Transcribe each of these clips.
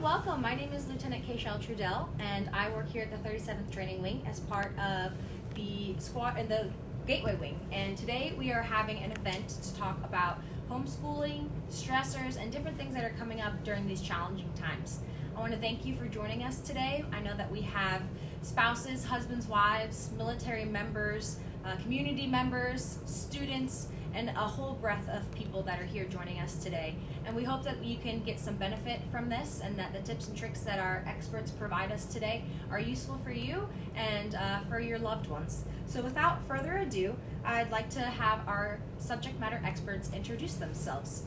welcome. My name is Lieutenant Kayshel Trudell, and I work here at the 37th Training Wing as part of the squad and the Gateway Wing. And today we are having an event to talk about homeschooling, stressors, and different things that are coming up during these challenging times. I want to thank you for joining us today. I know that we have spouses, husbands, wives, military members, community members, students, and a whole breadth of people that are here joining us today. And we hope that you can get some benefit from this and that the tips and tricks that our experts provide us today are useful for you and for your loved ones. So without further ado, I'd like to have our subject matter experts introduce themselves.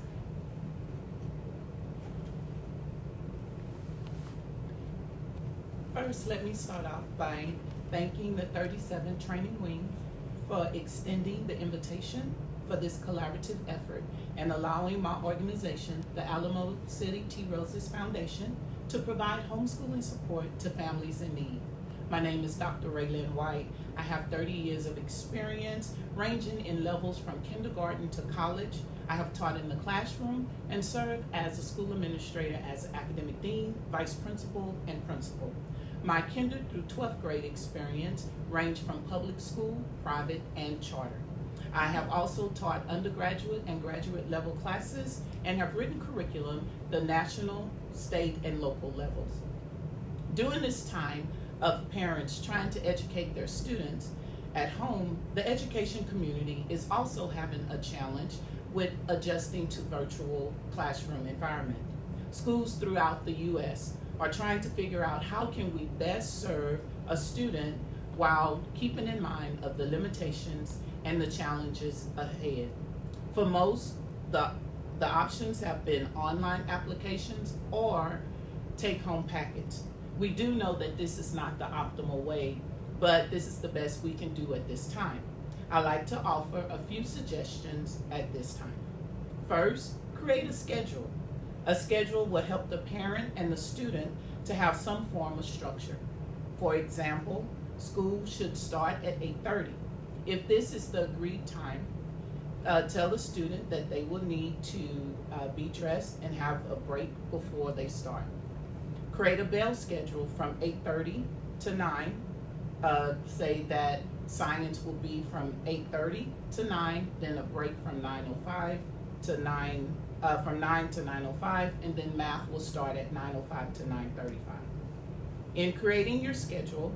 First, let me start off by thanking the 37th Training Wing for extending the invitation for this collaborative effort and allowing my organization, the Alamo City T. Roses Foundation, to provide homeschooling support to families in need. My name is Dr. Raylyn White. I have 30 years of experience ranging in levels from kindergarten to college. I have taught in the classroom and served as a school administrator as academic dean, vice principal, and principal. My kinder through 12th grade experience ranged from public school, private, and charter. I have also taught undergraduate and graduate level classes and have written curriculum the national, state, and local levels. During this time of parents trying to educate their students at home, the education community is also having a challenge with adjusting to virtual classroom environment. Schools throughout the U.S. are trying to figure out how can we best serve a student while keeping in mind of the limitations and the challenges ahead. For most, the options have been online applications or take-home packets. We do know that this is not the optimal way, but this is the best we can do at this time. I'd like to offer a few suggestions at this time. First, create a schedule. A schedule will help the parent and the student to have some form of structure. For example, school should start at 8:30. If this is the agreed time, tell the student that they will need to be dressed and have a break before they start. Create a bell schedule from 8:30 to 9. Say that science will be from 8:30 to 9, then a break from 9:05 to 9, from 9 to 9:05, and then math will start at 9:05 to 9:35. In creating your schedule,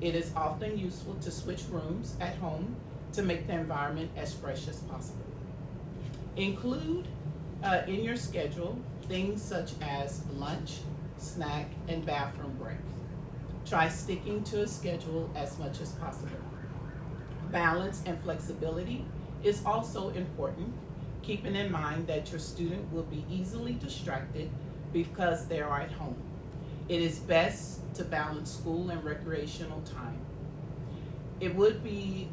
it is often useful to switch rooms at home to make the environment as fresh as possible. Include in your schedule things such as lunch, snack, and bathroom breaks. Try sticking to a schedule as much as possible. Balance and flexibility is also important, keeping in mind that your student will be easily distracted because they are at home. It is best to balance school and recreational time. It would be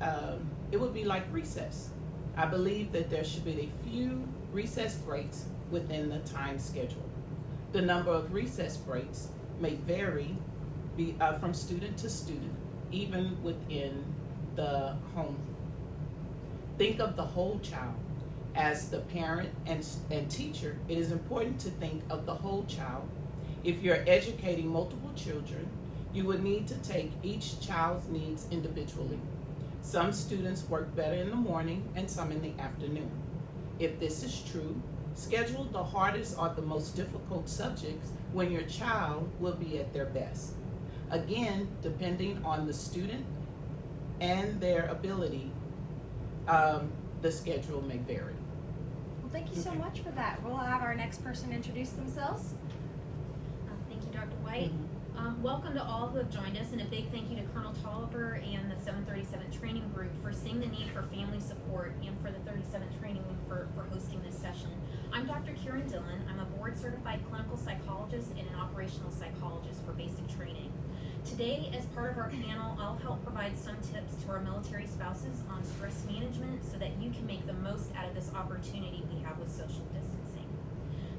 like recess. I believe that there should be a few recess breaks within the time schedule. The number of recess breaks may vary from student to student, even within the home. Think of the whole child. As the parent and teacher, it is important to think of the whole child. If you're educating multiple children, you would need to take each child's needs individually. Some students work better in the morning and some in the afternoon. If this is true, schedule the hardest or the most difficult subjects when your child will be at their best. Again, depending on the student and their ability, the schedule may vary. Well, thank you so much for that. We'll have our next person introduce themselves. Thank you, Dr. White. Welcome to all who have joined us, and a big thank you to Colonel Tolliver and the 737 Training Group for seeing the need for family support and for the 37th Training Group for hosting this session. I'm Dr. Col Dhillon. I'm a board-certified clinical psychologist and an operational psychologist for basic training. Today, as part of our panel, I'll help provide some tips to our military spouses on stress management so that you can make the most out of this opportunity we have with social distancing.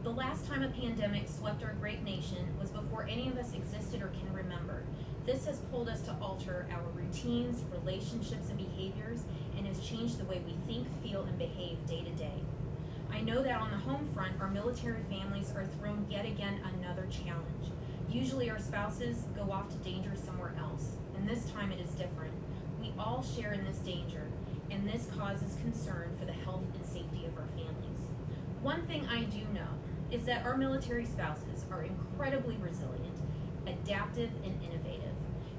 The last time a pandemic swept our great nation was before any of us existed or can remember. This has pulled us to alter our routines, relationships, and behaviors, and has changed the way we think, feel, and behave day to day. I know that on the home front, our military families are thrown yet again another challenge. Usually our spouses go off to danger somewhere else, and this time it is different. We all share in this danger, and this causes concern for the health and safety of our families. One thing I do know is that our military spouses are incredibly resilient, adaptive, and innovative.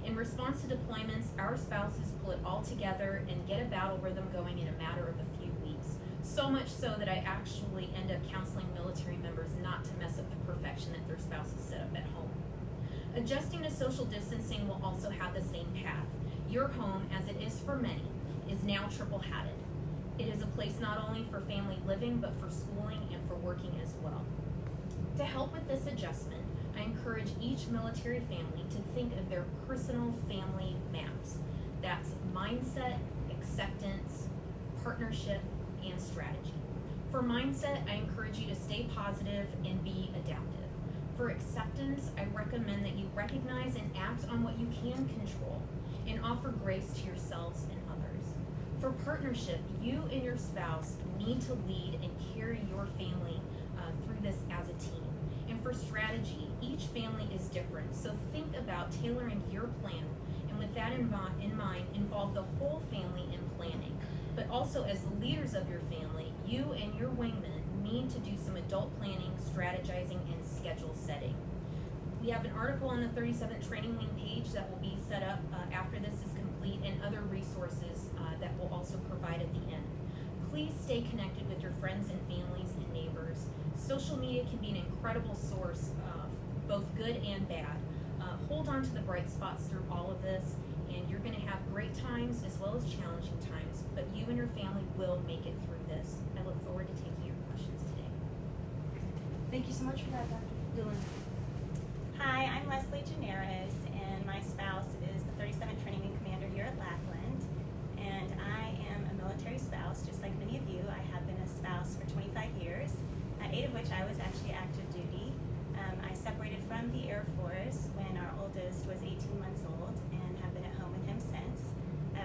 In response to deployments, our spouses pull it all together and get a battle rhythm going in a matter of a few weeks. So much so that I actually end up counseling military members not to mess up the perfection that their spouses set up at home. Adjusting to social distancing will also have the same path. Your home, as it is for many, is now triple-hatted. It is a place not only for family living, but for schooling and for working as well. To help with this adjustment, I encourage each military family to think of their personal family maps. That's mindset, acceptance, partnership, and strategy. For mindset, I encourage you to stay positive and be adaptive. For acceptance, I recommend that you recognize and act on what you can control and offer grace to yourselves and others. For partnership, you and your spouse need to lead and carry your family through this as a team. And for strategy, each family is different, so think about tailoring your plan, and with that in mind, involve the whole family in planning. But also, as the leaders of your family, you and your wingmen need to do some adult planning, strategizing, and schedule setting. We have an article on the 37th Training Wing page that will be set up after this is complete, and other resources that we'll also provide at the end. Please stay connected with your friends and families and neighbors. Social media can be an incredible source of both good and bad. Hold on to the bright spots through all of this, and you're going to have great times as well as challenging times, but you and your family will make it through this. I look forward to taking your questions today. Thank you so much for that, Dr. Dhillon. Hi, I'm Wesley Generis, and my spouse is the 37th Training Wing Commander here at Lackland. And I am a military spouse, just like many of you. I have been a spouse for 25 years, 8 of which I was actually active duty. I separated from the Air Force when our oldest was 18 months old and have been at home with him since.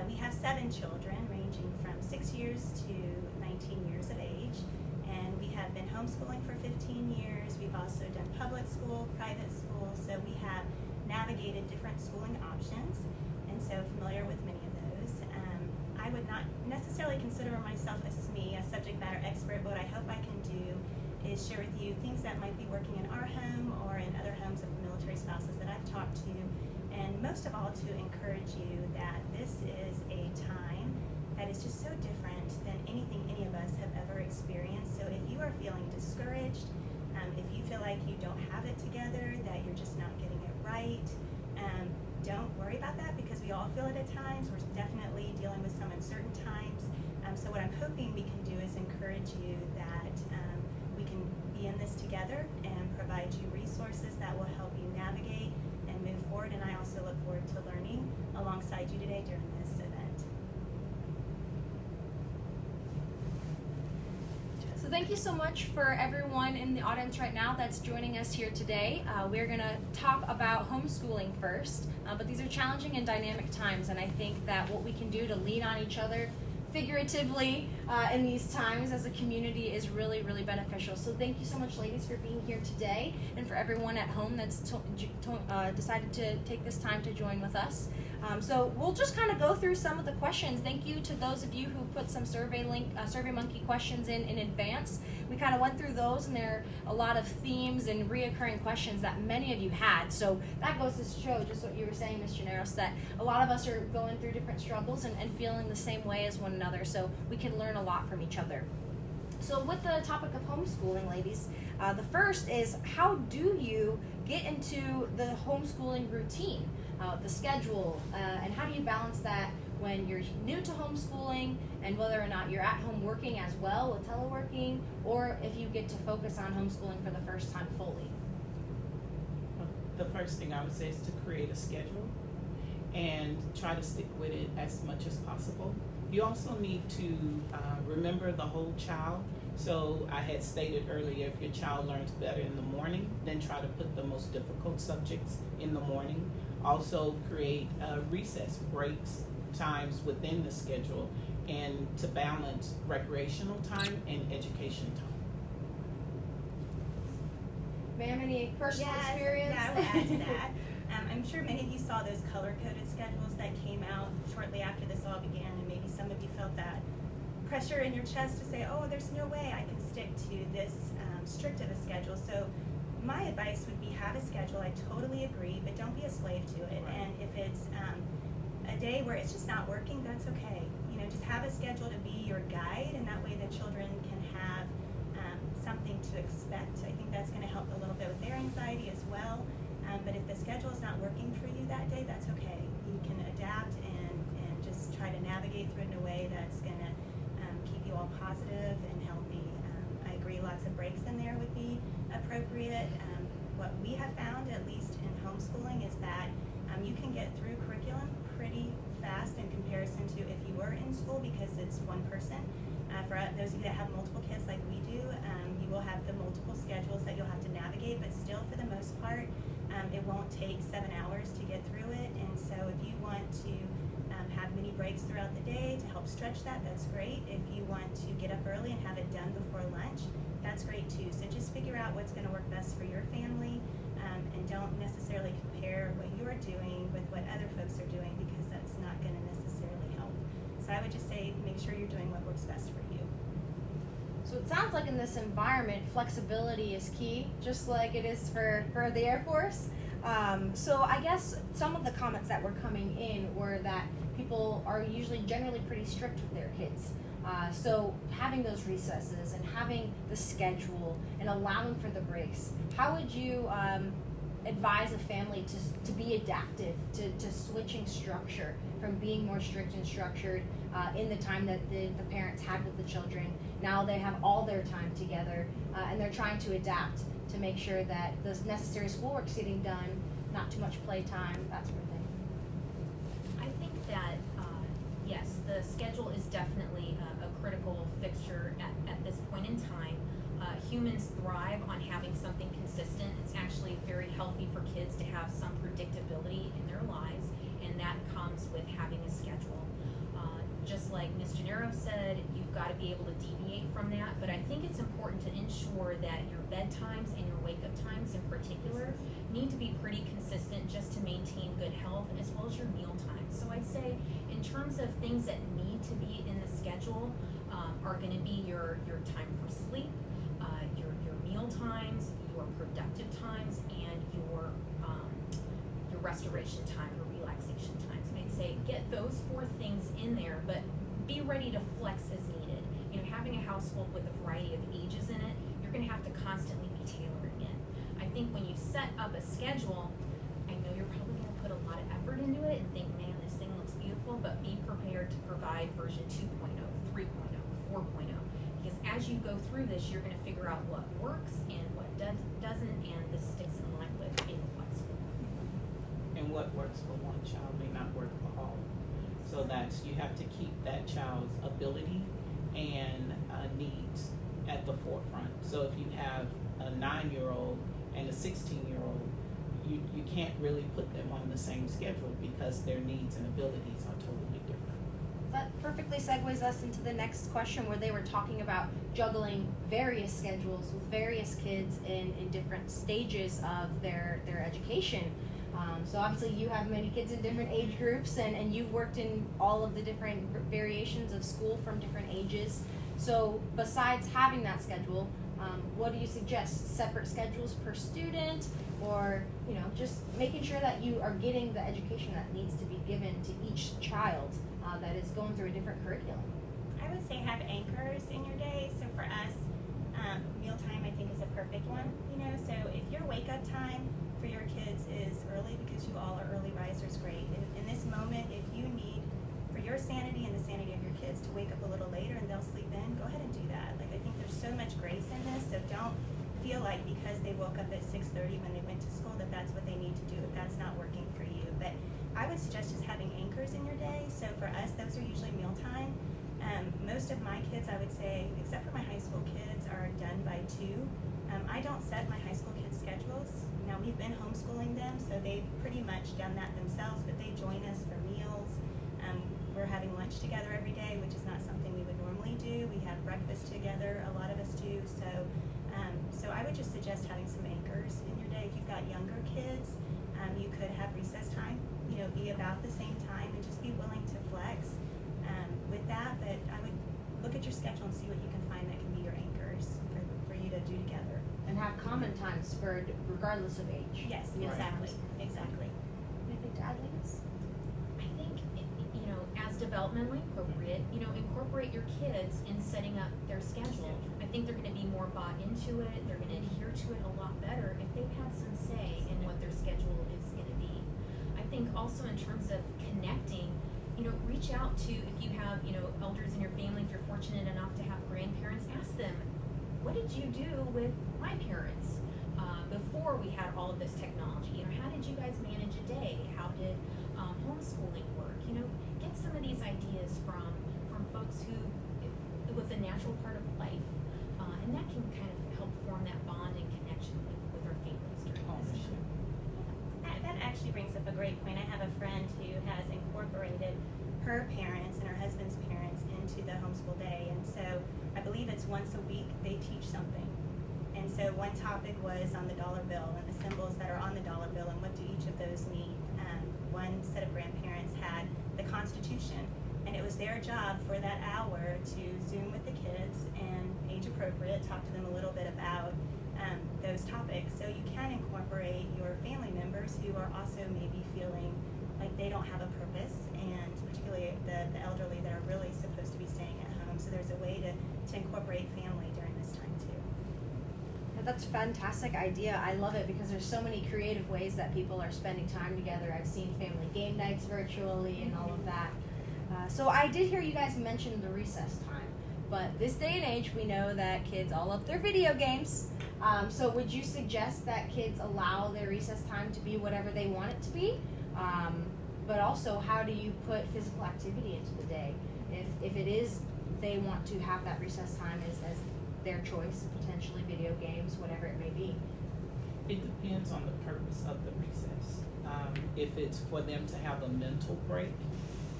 We have 7 children, ranging from 6 years to 19 years of age. And we have been homeschooling for 15 years. We've also done public school, private school, so we have navigated different schooling options, and so familiar with many of those. I would not necessarily consider myself a SME, a subject matter expert, but what I hope I can do is share with you things that might be working in our home or in other homes of military spouses that I've talked to, and most of all to encourage you that this is a time that is just so different than anything any of us have ever experienced. So if you are feeling discouraged, if you feel like you don't have it together, that you're just not getting it right, don't worry about that, because we all feel it at times. We're definitely dealing with some uncertain times. So what I'm hoping we can do is encourage you that we can be in this together and provide you resources that will help you navigate and move forward. And I also look forward to learning alongside you today during this event. So thank you so much for everyone in the audience right now that's joining us here today. We're going to talk about homeschooling first, but these are challenging and dynamic times, and I think that what we can do to lean on each other figuratively in these times as a community is really, really beneficial. So thank you so much, ladies, for being here today, and for everyone at home that's decided to take this time to join with us. So we'll just kind of go through some of the questions. Thank you to those of you who put some SurveyMonkey questions in advance. We kind of went through those, and there are a lot of themes and reoccurring questions that many of you had. So that goes to show just what you were saying, Ms. Janaros, that a lot of us are going through different struggles and feeling the same way as one another. So we can learn a lot from each other. So with the topic of homeschooling, ladies, the first is, how do you get into the homeschooling routine, the schedule, and how do you balance that when you're new to homeschooling, and whether or not you're at home working as well with teleworking, or if you get to focus on homeschooling for the first time fully? The first thing I would say is to create a schedule and try to stick with it as much as possible. You also need to remember the whole child. So I had stated earlier, if your child learns better in the morning, then try to put the most difficult subjects in the morning. Also create recess breaks, times within the schedule, and to balance recreational time and education time. Ma'am, any personal Yes, experience? Yeah, I will add to that. I'm sure many of you saw those color-coded schedules that came out shortly after this all began, and maybe some of you felt that pressure in your chest to say, oh, there's no way I can stick to this strict of a schedule. So my advice would be have a schedule. I totally agree, but don't be a slave to it. Right. And if it's a day where it's just not working, that's okay. You know, just have a schedule to be your guide, and that way the children can have something to expect. I think that's going to help a little bit with their anxiety as well. But if the schedule is not working for you that day, that's okay. You can adapt and just try to navigate through it in a way that's going to keep you all positive and healthy. I agree, lots of breaks in there would be appropriate. What we have found, at least in homeschooling, is that you can get through curriculum pretty fast in comparison to if you were in school, because it's one person. For those of you that have multiple kids like we do, you will have the multiple schedules that you'll have to navigate, but still, for the most part, it won't take 7 hours to get through it. And so if you want to have many breaks throughout the day to help stretch that, that's great. If you want to get up early and have it done before lunch, that's great too. So just figure out what's going to work best for your family, and don't necessarily compare what you're doing with what other folks are doing, because that's not going to necessarily help. So I would just say make sure you're doing what works best for you. So it sounds like in this environment, flexibility is key, just like it is for the Air Force. So I guess some of the comments that were coming in were that people are usually generally pretty strict with their kids. So having those recesses and having the schedule and allowing for the breaks, how would you advise a family to be adaptive to switching structure from being more strict and structured in the time that the parents had with the children? Now they have all their time together, and they're trying to adapt to make sure that the necessary schoolwork's getting done, not too much playtime, that sort of thing. I think that, yes, the schedule is definitely a critical fixture at this point in time. Humans thrive on having something consistent. It's actually very healthy for kids to have some predictability in their lives, and that comes with having a schedule. Just like Ms. Janaros said, you've got to be able to deviate from that, but I think it's important to ensure that your bedtimes and your wake-up times in particular need to be pretty consistent just to maintain good health, as well as your meal times. So I'd say in terms of things that need to be in the schedule are going to be your time for sleep, your meal times, your productive times, and your restoration time or relaxation times. I'd say get those 4 things in there, but be ready to flex as needed. You know, having a household with a variety of ages in it, you're going to have to constantly be tailoring it. I think when you set up a schedule, I know you're probably going to put a lot of effort into it and think, man, this thing looks beautiful, but be prepared to provide version 2.0, 3.0, 4.0. Because as you go through this, you're going to figure out what works and what doesn't, and this sticks in line with being flexible. And what works for one child may not work for all. So that's, you have to keep that child's ability and needs at the forefront. So if you have a 9-year-old and a 16-year-old, you can't really put them on the same schedule because their needs and abilities are totally different. That perfectly segues us into the next question, where they were talking about juggling various schedules with various kids in different stages of their education. So obviously you have many kids in different age groups, and you've worked in all of the different variations of school from different ages. So besides having that schedule, what do you suggest? Separate schedules per student, or just making sure that you are getting the education that needs to be given to each child that is going through a different curriculum? I would say have anchors in your day. So for us, mealtime I think is a perfect one. So if your wake up time for your kids is early, because you all are early risers, great. In this moment, if you need, for your sanity and the sanity of your kids, to wake up a little later and they'll sleep in, go ahead and do that. Like, I think there's so much grace in this, so don't feel like because they woke up at 6:30 when they went to school that that's what they need to do if that's not working for you. But I would suggest just having anchors in your day. So for us, those are usually mealtime. Most of my kids, I would say, except for my high school kids, are done by 2. I don't set my high school kids' schedules. Now, we've been homeschooling them, so they've pretty much done that themselves, but they join us for meals. We're having lunch together every day, which is not something we would normally do. We have breakfast together, a lot of us do. So So I would just suggest having some anchors in your day. If you've got younger kids, you could have recess time, be about the same time, and just be willing to flex with that. But I would look at your schedule and see what you can find that can be your anchors for you to do together. And have common times for regardless of age. Yes, Right. exactly. Anything to add, ladies? I think, as developmentally appropriate, incorporate your kids in setting up their schedule. I think they're gonna be more bought into it, they're gonna adhere to it a lot better if they've had some say in what their schedule is gonna be. I think also in terms of connecting, reach out to, if you have, elders in your family, if you're fortunate enough to have grandparents, ask them, what did you do with my parents before we had all of this technology? How did you guys manage a day? How did homeschooling work? Get some of these ideas from folks who it was a natural part of life, and that can kind of help form that bond and connection with our families during this time. That actually brings up a great point. I have a friend who has incorporated her parents and her husband's parents into the homeschool day, and so I believe it's once a week they teach something. And so one topic was on the dollar bill and the symbols that are on the dollar bill and what do each of those mean. One set of grandparents had the Constitution, and it was their job for that hour to Zoom with the kids and age appropriate, talk to them a little bit about those topics. So you can incorporate your family members who are also maybe feeling like they don't have a purpose, and particularly the elderly that are really supposed to be staying at home. So there's a way to incorporate family during this time too. That's a fantastic idea. I love it because there's so many creative ways that people are spending time together. I've seen family game nights virtually and all of that. So I did hear you guys mention the recess time, but this day and age we know that kids all love their video games. So would you suggest that kids allow their recess time to be whatever they want it to be? But also, how do you put physical activity into the day? If it is they want to have that recess time as their choice, potentially video games, whatever it may be. It depends on the purpose of the recess. If it's for them to have a mental break,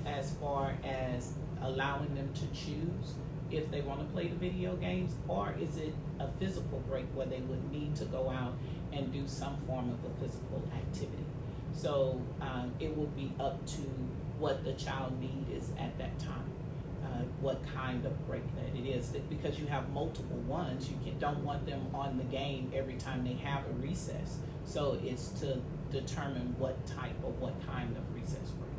as far as allowing them to choose if they want to play the video games, or is it a physical break where they would need to go out and do some form of a physical activity. So it will be up to what the child need is at that time. What kind of break that it is, because you have multiple ones. You don't want them on the game every time they have a recess. So it's to determine what type or what kind of recess break.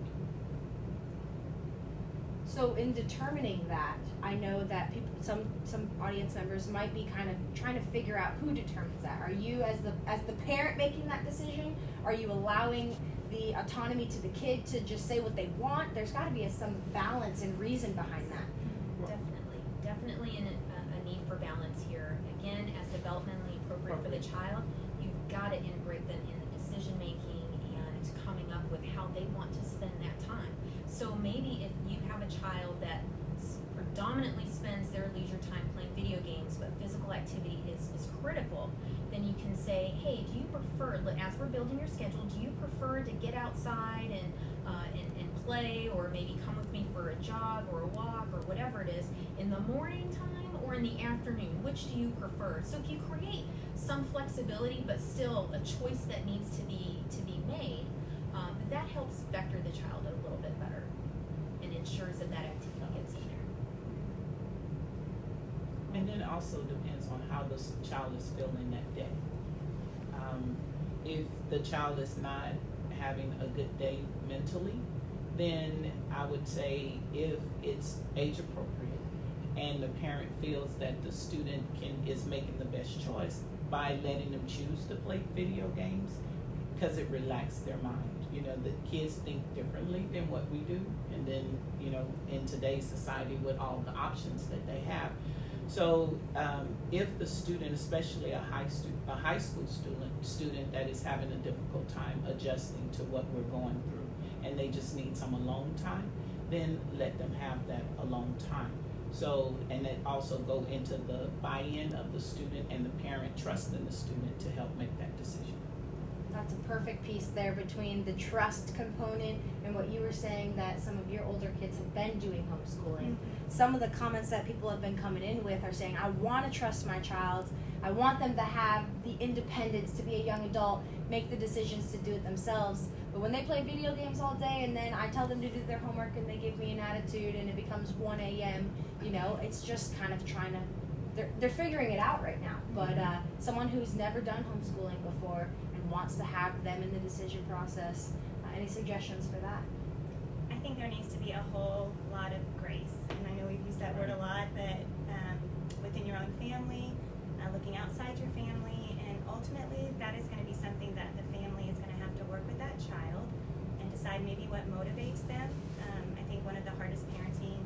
So in determining that, I know that people, some audience members might be kind of trying to figure out who determines that. Are you as the parent making that decision? Are you allowing the autonomy to the kid to just say what they want? There's got to be some balance and reason behind that. Definitely a need for balance here. Again, as developmentally appropriate for the child, you've got to integrate them in the decision making and coming up with how they want to spend that time. So maybe if you have a child that predominantly spends their leisure time playing video games, but physical activity is critical, then you can say, hey, do you prefer, as we're building your schedule, do you prefer to get outside and play, or maybe come with me for a jog or a walk or whatever it is, in the morning time or in the afternoon? Which do you prefer? So if you create some flexibility, but still a choice that needs to be made, that helps vector the child a little bit better and ensures that activity gets in there. And then it also depends on how the child is feeling that day. If the child is not having a good day mentally, then I would say if it's age appropriate and the parent feels that the student is making the best choice by letting them choose to play video games, because it relaxes their mind. The kids think differently than what we do, and then in today's society with all the options that they have. So if the student, especially a high school student that is having a difficult time adjusting to what we're going through, and they just need some alone time, then let them have that alone time. So, and then also go into the buy-in of the student and the parent trusting the student to help make that decision. That's a perfect piece there between the trust component and what you were saying that some of your older kids have been doing homeschooling. Some of the comments that people have been coming in with are saying, I want to trust my child, I want them to have the independence to be a young adult, make the decisions to do it themselves. But when they play video games all day and then I tell them to do their homework and they give me an attitude and it becomes 1 a.m., you know, it's just kind of trying to, they're figuring it out right now. But someone who's never done homeschooling before and wants to have them in the decision process, any suggestions for that? I think there needs to be a whole lot of grace, and I know we've used that word a lot, but within your own family, looking outside your family, and ultimately that is going to be something that the family is going to have to work with that child and decide maybe what motivates them. I think one of the hardest parenting,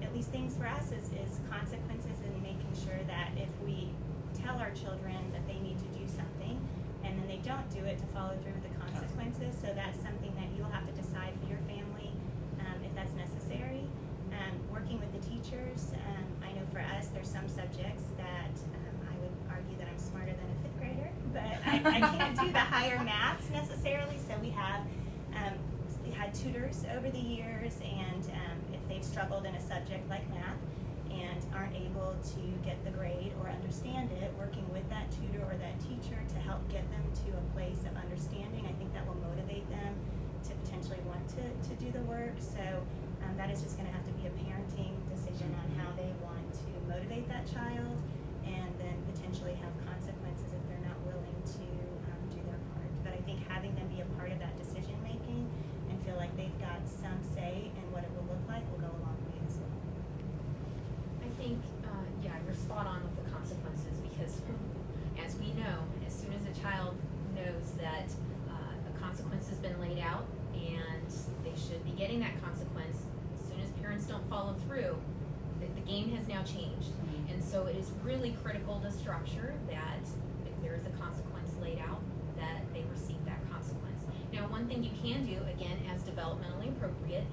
at least things for us, is consequences, and making sure that if we tell our children that they need to do something and then they don't do it, to follow through with the consequences. So that's something that you'll have to decide for your family if that's necessary. Working with the teachers, I know for us there's some subjects that I would argue that I'm smarter than a 5th grader, but I can't do the higher maths necessarily. So we had tutors over the years, and if they've struggled in a subject like math and aren't able to get the grade or understand it, working with that tutor or that teacher to help get them to a place of understanding, I think that will motivate them to potentially want to do the work. So that is just going to have to be a parenting decision on how they want to motivate that child, and then potentially have consequences if they're not willing to do their part. But I think having them be a part of that decision making and feel like they've got some say in what it will look like will go a long way as well. I think, you're spot on with the consequences, because as we know, as soon as a child knows that a consequence has been laid out and they should be getting that consequence, as soon as parents don't follow through, the game has now changed. And so it is really critical to structure that if there is a consequence laid out, that they receive that consequence. Now, one thing you can do, again, as developmentally appropriate,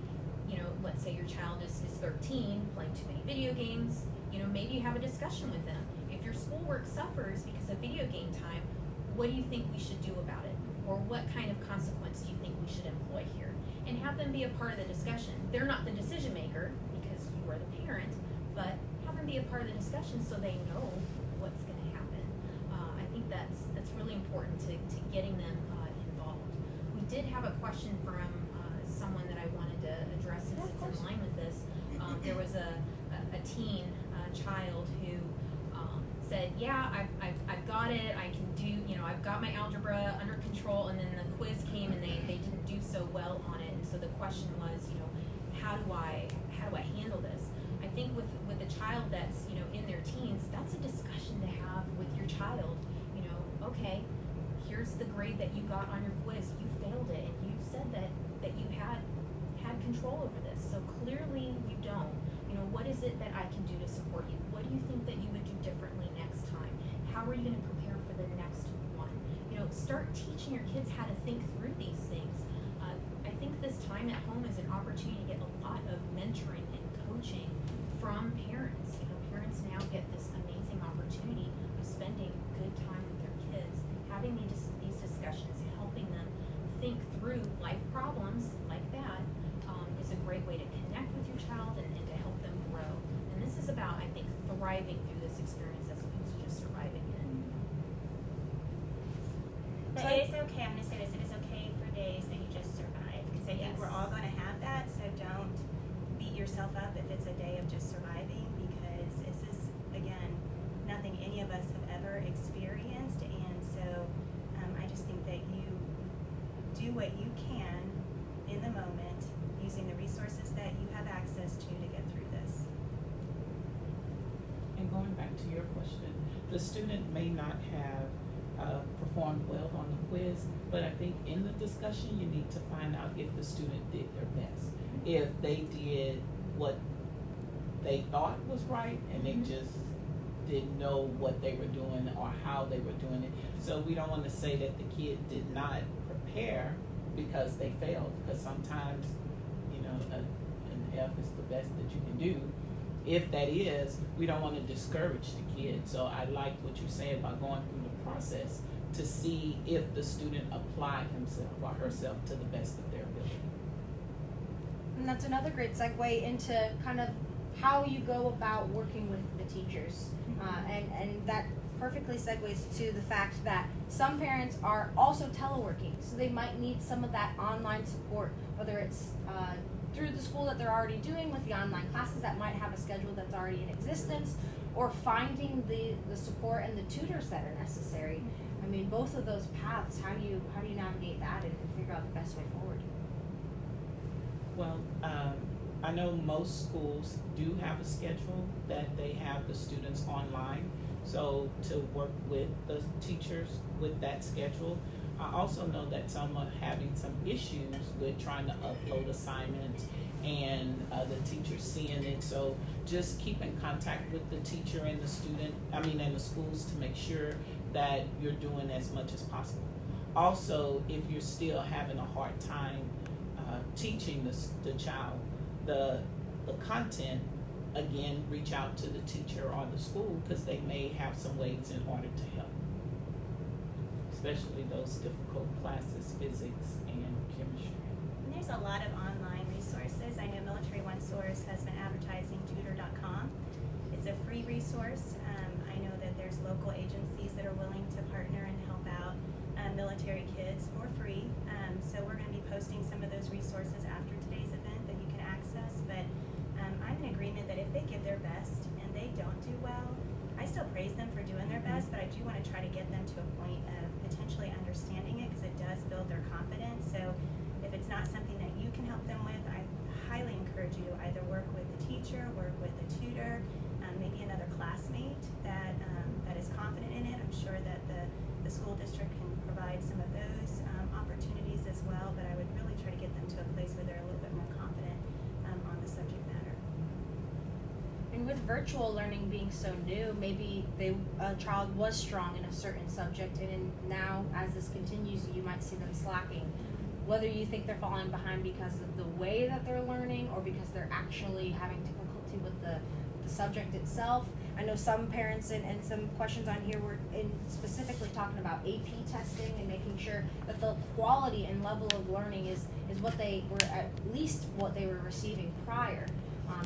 you know, let's say your child is 13, playing too many video games, you know, maybe you have a discussion with them. If your schoolwork suffers because of video game time, what do you think we should do about it? Or what kind of consequence do you think we should employ here? And have them be a part of the discussion. They're not the decision maker because you are the parent, but have them be a part of the discussion so they know what's going to happen. I think that's really important to getting them involved. We did have a question from someone that I wanted to address since it's in line with this. There was a teen child who said, yeah, I've got it, I can do, you know, I've got my algebra under control, and then the quiz came and they didn't do so well on it, and so the question was, you know, how do I handle this? I think with a child that's, you know, in their teens, that's a discussion to have with your child. You know, okay, here's the grade that you got on your quiz, you failed it, and you said that you had control over this, so clearly you don't. You know, what is it that I can do to support you? What do you think that you would do differently next time? How are you going to prepare for the next one? You know, start teaching your kids how to think through these things. I think this time at home is an opportunity to get a lot of mentoring and coaching from parents. You know, parents now get this amazing opportunity of spending good time with their kids, having these discussions, helping them think through life problems like that is a great way to connect with your child and to help them grow. And this is about, I think, thriving through this experience as opposed to just surviving it. But it is okay, I'm going to say this, it is okay for days that you just survive, because I think we're all going to have that, so don't beat yourself up if it's a day of just surviving, because this is, again, nothing any of us have ever experienced, and so I just think that you do what you can in the moment, using the resources that you have access to get through this. And going back to your question, the student may not have performed well on the quiz, but I think in the discussion you need to find out if the student did their best. If they did what they thought was right and they just didn't know what they were doing or how they were doing it. So we don't want to say that the kid did not prepare because they failed, because sometimes, you know, an F is the best that you can do. If that is, we don't want to discourage the kid. So I like what you say about going through the process to see if the student applied himself or herself to the best of their ability. And that's another great segue into kind of how you go about working with the teachers. And that perfectly segues to the fact that some parents are also teleworking, so they might need some of that online support, whether it's through the school that they're already doing with the online classes that might have a schedule that's already in existence, or finding the support and the tutors that are necessary. I mean, both of those paths, how do you navigate that and figure out the best way forward? Well, I know most schools do have a schedule that they have the students online, so to work with the teachers with that schedule. I also know that some are having some issues with trying to upload assignments and the teacher seeing it. So just keep in contact with the teacher and the student, and the schools to make sure that you're doing as much as possible. Also, if you're still having a hard time teaching the child the content, again, reach out to the teacher or the school, because they may have some ways in order to help, especially those difficult classes, physics and chemistry. And there's a lot of online resources. I know Military One Source has been advertising tutor.com. It's a free resource. I know that there's local agencies that are willing to partner and help out military kids for free. So we're going to be posting some of those resources after today's event that you can access. But I'm in agreement that if they give their best and they don't do well, I still praise them for doing their best, but I do want to try to get them to a point of potentially understanding it, because it does build their confidence. So if it's not something that you can help them with, I highly encourage you to either work with a teacher, work with a tutor, maybe another classmate that is confident in it. I'm sure that the school district can provide some of those opportunities as well, but I would really try to get them to a place where they're a little bit more confident on the subject matter. And with virtual learning being so new, maybe a child was strong in a certain subject, and now as this continues, you might see them slacking. Whether you think they're falling behind because of the way that they're learning, or because they're actually having difficulty with the subject itself. I know some parents and some questions on here were specifically talking about AP testing and making sure that the quality and level of learning is what they were, at least what they were receiving prior,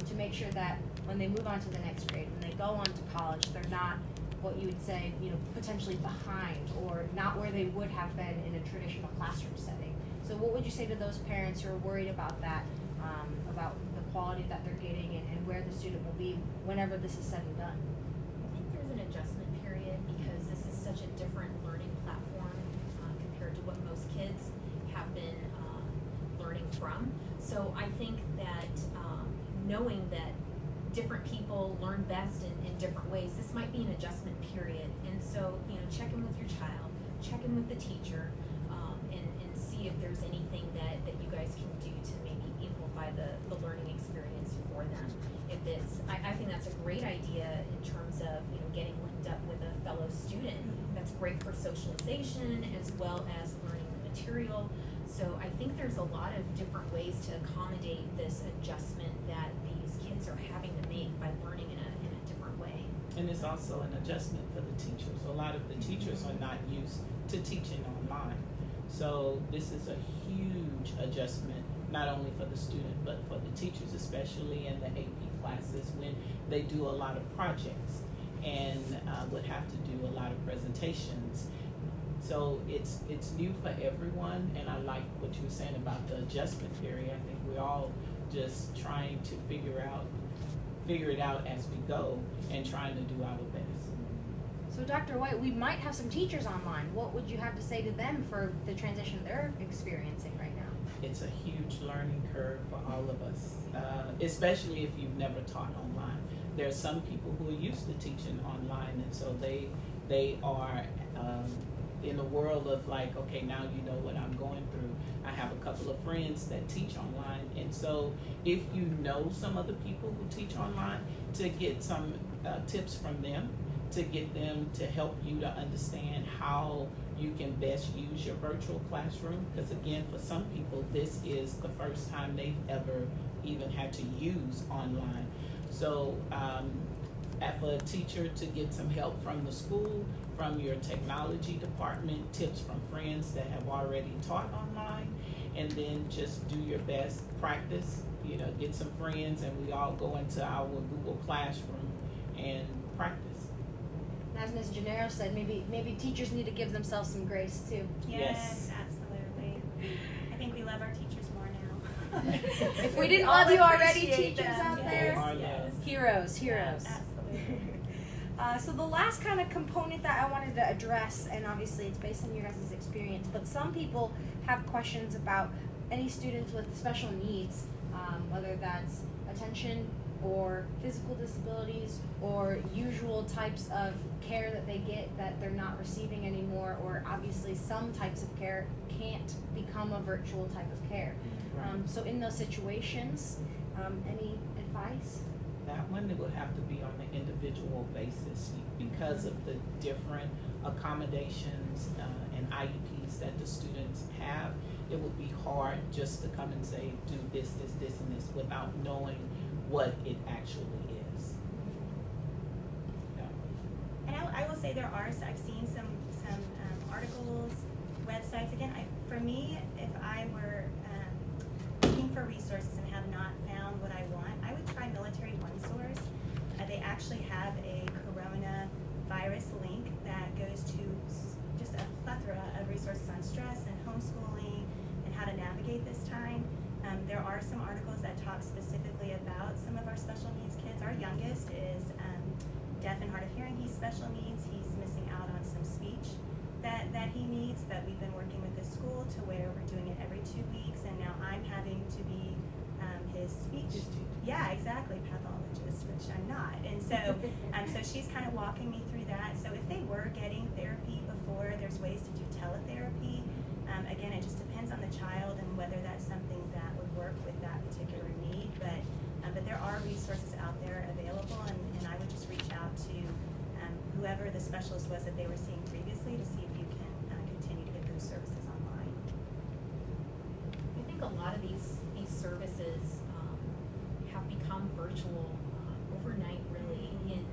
to make sure that when they move on to the next grade, when they go on to college, they're not what you would say, potentially behind, or not where they would have been in a traditional classroom setting. So what would you say to those parents who are worried about that, about the quality that they're getting and where the student will be whenever this is said and done? I think there's an adjustment period, because this is such a different learning platform compared to what most kids have been learning from. So I think that knowing that different people learn best in different ways, this might be an adjustment period. And so, check in with your child, check in with the teacher, and see if there's anything that you guys can do to maybe amplify the learning experience for them. If it's, I think that's a great idea in terms of, getting linked up with a fellow student. That's great for socialization as well as learning the material. So I think there's a lot of different ways to accommodate this adjustment that these kids are having to make by learning in a different way. And it's also an adjustment for the teachers. A lot of the teachers are not used to teaching online. So this is a huge adjustment, not only for the student, but for the teachers, especially in the AP classes when they do a lot of projects and would have to do a lot of presentations. So it's new for everyone, and I like what you were saying about the adjustment period. I think we're all just trying to figure it out as we go and trying to do our best. So Dr. White, we might have some teachers online. What would you have to say to them for the transition they're experiencing right now? It's a huge learning curve for all of us, especially if you've never taught online. There are some people who are used to teaching online, and so they are in the world of like, okay, now you know what I'm going through. I have a couple of friends that teach online, and so if you know some other people who teach online, to get some tips from them, to get them to help you to understand how you can best use your virtual classroom, because again, for some people, this is the first time they've ever even had to use online. So for a teacher to get some help from the school, from your technology department, tips from friends that have already taught online, and then just do your best, practice, get some friends, and we all go into our Google Classroom and practice. as Ms. Janaros said, maybe teachers need to give themselves some grace too. Yes. Absolutely. I think we love our teachers more now. If we didn't All love you already, appreciate teachers them. out Yes, there, yes. heroes. Yeah, absolutely. So the last kind of component that I wanted to address, and obviously it's based on your guys' experience, but some people have questions about any students with special needs, whether that's attention or physical disabilities or usual types of care that they get that they're not receiving anymore, or obviously some types of care can't become a virtual type of care. So in those situations, any advice? That one, it would have to be on an individual basis because of the different accommodations and IEPs that the students have. It would be hard just to come and say, do this, and this without knowing what it actually is. Yeah. And I will say I've seen some articles, websites. Again, for me, if I were looking for resources and have not found what I want, I would try Military OneSource. They actually have a coronavirus link that goes to just a plethora of resources on stress and homeschooling and how to navigate this time. There are some articles that talk specifically about some of our special needs kids. Our youngest is deaf and hard of hearing. He's special needs. He's missing out on some speech that he needs, but we've been working with the school to where we're doing it every 2 weeks, and now I'm having to be his speech. Yeah, exactly, pathologist, which I'm not. And so she's kind of walking me through that. So if they were getting therapy before, there's ways to do teletherapy. Again, it just depends on the child and whether that's something that would work with that particular need. But there are resources out there available, and I would just reach out to whoever the specialist was that they were seeing previously to see if you can continue to get those services online. I think a lot of these services have become virtual overnight, really, in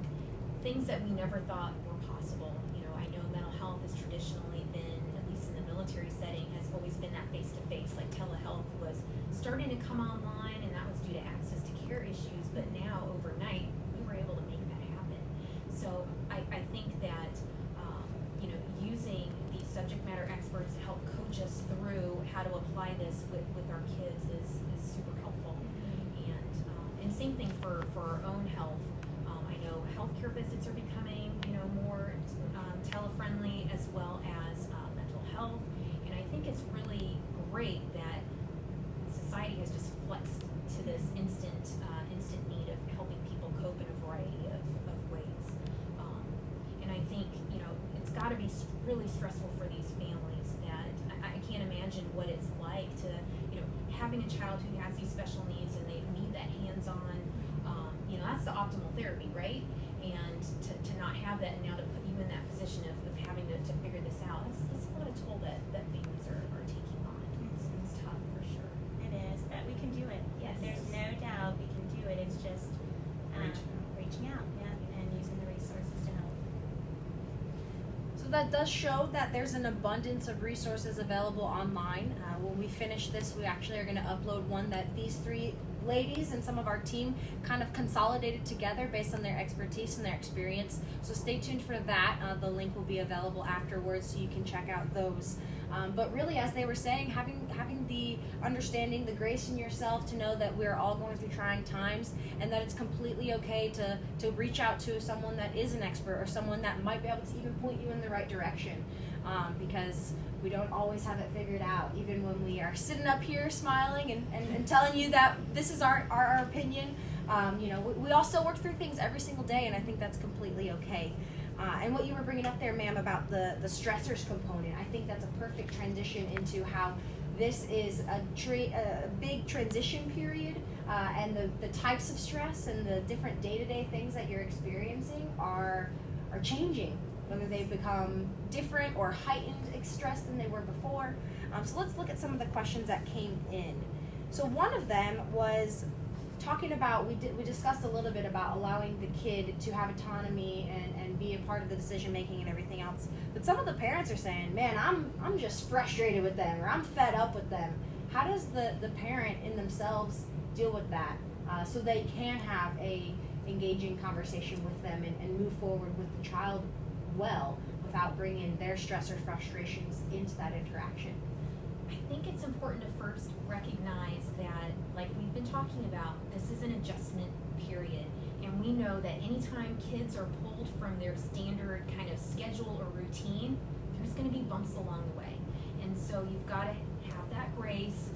things that we never thought were possible. You know, I know mental health has traditionally been, at least in the military setting, has always been that face-to-face. Like telehealth was starting to come online, and that was due to access to care issues. But now, overnight, we were able to make that happen. So I think that using these subject matter experts to help coach us through how to apply this with our kids is super helpful. And same thing for our own health. I know healthcare visits are becoming more tele-friendly, as well as mental health. And I think it's really great that society has just flexed to this instant need of helping people cope in a variety of ways. And I think it's got to be really stressful for these families that I can't imagine what it's like to having a child who has these special needs and they need that hands-on. That's the optimal therapy, right? And to not have that, and now to put you in that position of having to figure this out, it's a lot of toll that families are taking on. It's tough for sure. It is, but we can do it. Yes. There's no doubt we can do it. It's just reaching out, and using the resources to help. So that does show that there's an abundance of resources available online. When we finish this, we actually are going to upload one that these three ladies and some of our team kind of consolidated together based on their expertise and their experience. So stay tuned for that. The link will be available afterwards, so you can check out those. But really, as they were saying, having the understanding, the grace in yourself to know that we're all going through trying times, and that it's completely okay to reach out to someone that is an expert or someone that might be able to even point you in the right direction, because we don't always have it figured out, even when we are sitting up here smiling and telling you that this is our opinion. We all still work through things every single day, and I think that's completely okay. And what you were bringing up there, ma'am, about the stressors component, I think that's a perfect transition into how this is a big transition period, and the types of stress and the different day-to-day things that you're experiencing are changing, whether they've become different or heightened stress than they were before. So let's look at some of the questions that came in. So one of them was talking about, we discussed a little bit about allowing the kid to have autonomy and be a part of the decision making and everything else. But some of the parents are saying, man, I'm just frustrated with them, or I'm fed up with them. How does the parent in themselves deal with that, so they can have a engaging conversation with them and move forward with the child well without bringing their stress or frustrations into that interaction? I think it's important to first recognize that, like we've been talking about, this is an adjustment period. And we know that anytime kids are pulled from their standard kind of schedule or routine, there's going to be bumps along the way. And so you've got to have that grace.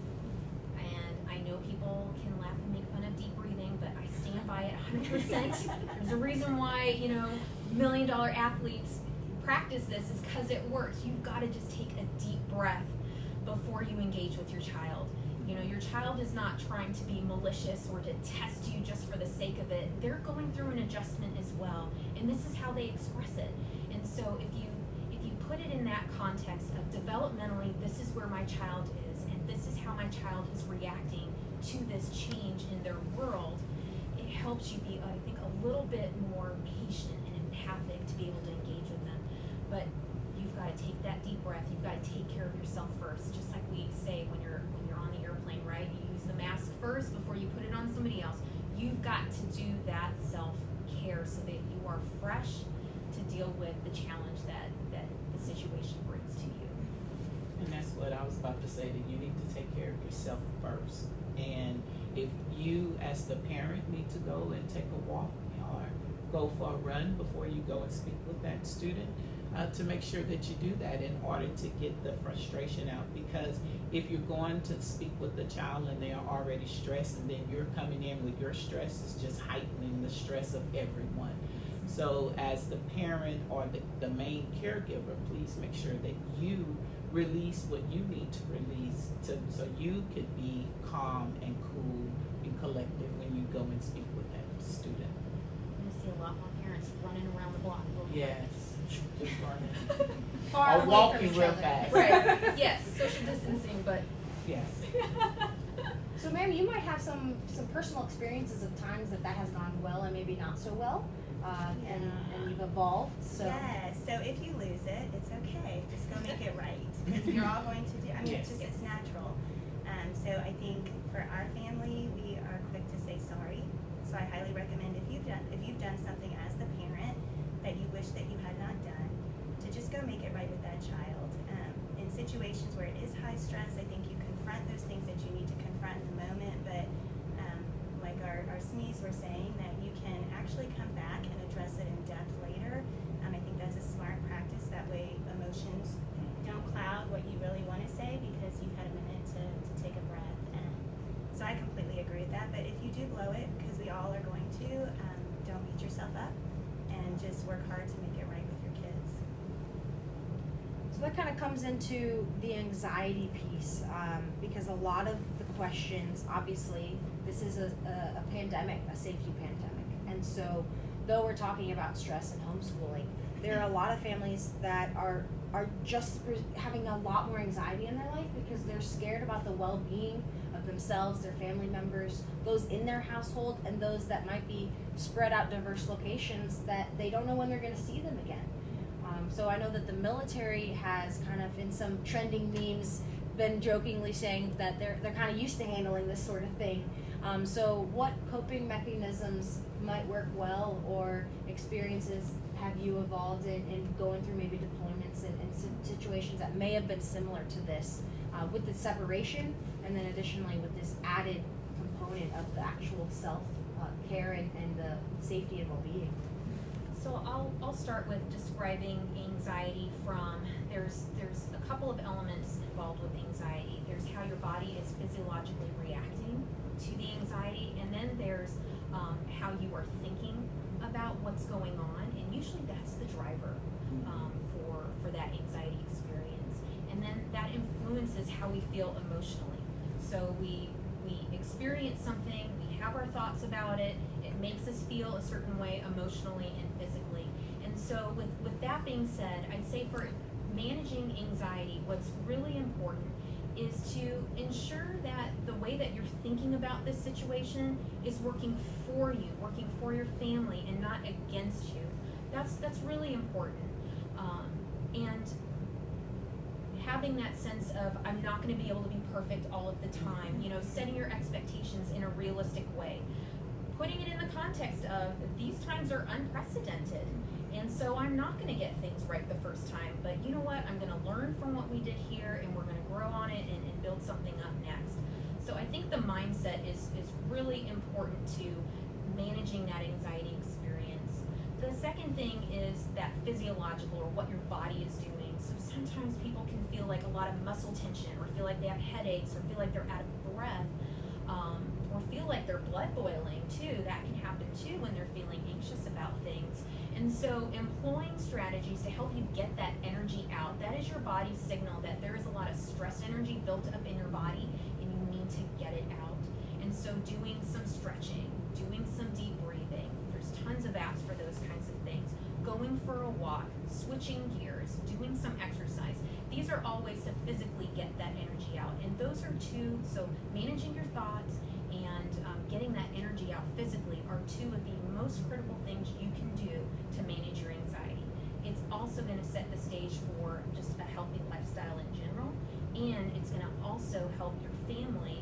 And I know people can laugh and make fun of deep breathing, but I stand by it 100%. There's a reason why, $1 million athletes practice this, is because it works. You've got to just take a deep breath before you engage with your child. Your child is not trying to be malicious or to test you just for the sake of it. They're going through an adjustment as well, and this is how they express it. And so if you put it in that context of developmentally, this is where my child is, and this is how my child is reacting to this change in their world, it helps you be, I think, a little bit more patient and empathic to be able to engage with them. But you've got to take that deep breath. You've got to take care of yourself first, just like we say when you're on the airplane, right? You use the mask first before you put it on somebody else. You've got to do that self-care so that you are fresh to deal with the challenge that the situation brings to you. And that's what I was about to say, that you need to take care of yourself first. And if you as the parent need to go and take a walk or go for a run before you go and speak with that student, to make sure that you do that in order to get the frustration out. Because if you're going to speak with the child and they are already stressed, and then you're coming in with your stress, it's just heightening the stress of everyone. So as the parent or the main caregiver, please make sure that you release what you need to release so you could be calm and cool and collective when you go and speak with that student. I'm going to see a lot more parents running around the block. Yes. Just running. Far Or away walking from each real other. fast. Right. Yes, social distancing, but Yes. So, ma'am, you might have some personal experiences of times that has gone well and maybe not so well, and you've evolved. So. Yeah, so if you lose it, it's okay. Just go make it right. Because you're all going to do, Yes. it's natural. So I think for our family, we are quick to say sorry. So I highly recommend if you've done something as the parent that you wish that you had not done, to just go make it right with that child. In situations where it is high stress, I think you confront those things that you need to confront in the moment, but like our SMEs were saying, that you can actually come back and address it in depth later. I think that's a smart practice. That way emotions don't cloud what you really want to say, because you've had a minute to take a breath. So I completely agree with that, but if you do blow it, because we all are going to, don't beat yourself up, and just work hard to make it right with your kids. So that kind of comes into the anxiety piece, because a lot of the questions, obviously, this is a pandemic, a safety pandemic. And so, though we're talking about stress and homeschooling, there are a lot of families that are just having a lot more anxiety in their life because they're scared about the well-being of themselves, their family members, those in their household, and those that might be spread out diverse locations that they don't know when they're going to see them again. So I know that the military has kind of, in some trending memes, been jokingly saying that they're kind of used to handling this sort of thing. So what coping mechanisms might work well, or experiences have you evolved in going through maybe deployments and situations that may have been similar to this, with the separation, and then additionally with this added component of the actual self-care and the safety and well-being? So I'll start with describing anxiety from, there's a couple of elements involved with anxiety. There's how your body is physiologically reacting to the anxiety, and then there's how you are thinking about what's going on, and usually that's the driver for that anxiety experience. And then that influences how we feel emotionally. So we experience something, we have our thoughts about it, it makes us feel a certain way emotionally and physically. And so with that being said, I'd say for managing anxiety, what's really important is to ensure that the way that you're thinking about this situation is working for you, working for your family, and not against you. That's really important. And having that sense of, I'm not going to be able to be perfect all of the time, setting your expectations in a realistic way. putting it in the context of these times are unprecedented. And so I'm not going to get things right the first time, but you know what? I'm going to learn from what we did here, and we're going to grow on it and build something up next. So I think the mindset is really important to managing that anxiety experience. The second thing is that physiological, or what your body is doing. So sometimes people can feel like a lot of muscle tension, or feel like they have headaches, or feel like they're out of breath, or feel like their blood boiling too. That can happen too when they're feeling anxious about things. And so employing strategies to help you get that energy out, that is your body's signal that there is a lot of stress energy built up in your body and you need to get it out. And so doing some stretching, doing some deep breathing, there's tons of apps for those kinds of things. Going for a walk, switching gears, doing some exercise. These are all ways to physically get that energy out. And those are two, so managing your thoughts and getting that energy out physically are two of the most critical things you can do to manage your anxiety. It's also going to set the stage for just a healthy lifestyle in general, and it's going to also help your family